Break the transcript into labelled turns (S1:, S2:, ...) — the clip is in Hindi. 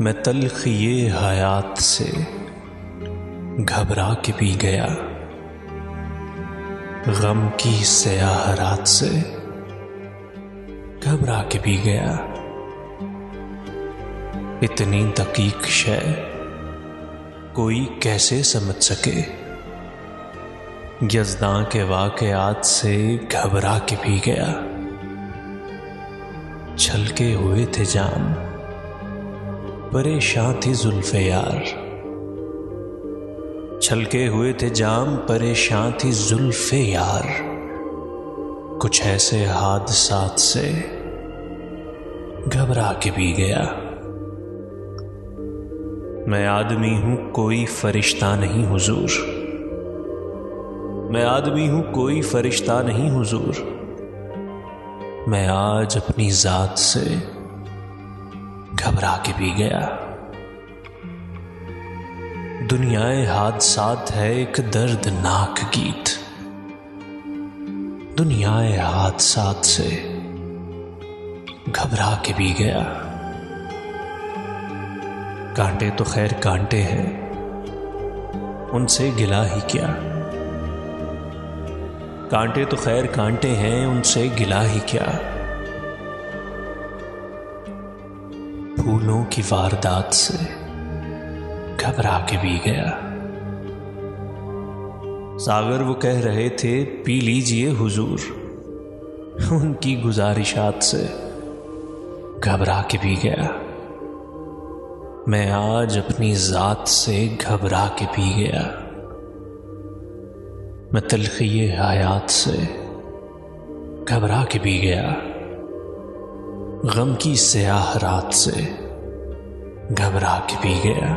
S1: मैं तल्खिए हयात से घबरा के पी गया, गम की स्याह रात से घबरा के पी गया। इतनी दकीक शय कोई कैसे समझ सके, यज़दां के वाक़यात से घबरा के पी गया। छलके हुए थे जाम, परेशान थी जुल्फ़े यार। छलके हुए थे जाम, परेशान थी जुल्फ़े यार। कुछ ऐसे हादसात से घबरा के पी गया। मैं आदमी हूं कोई फरिश्ता नहीं हुजूर, मैं आदमी हूं कोई फरिश्ता नहीं हुजूर। मैं आज अपनी जात से घबरा के पी गया। दुनियाए हादसात है एक दर्दनाक गीत, दुनियाए हादसात से घबरा के पी गया। कांटे तो खैर कांटे हैं, उनसे गिला ही क्या। कांटे तो खैर कांटे हैं, उनसे गिला ही क्या। फूलों की वारदात से घबरा के पी गया। सागर वो कह रहे थे पी लीजिए हुजूर, उनकी गुजारिशात से घबरा के पी गया। मैं आज अपनी जात से घबरा के पी गया। मैं तल्खिए हयात से घबरा के पी गया, गम की स्याह रात से घबरा के पी गया।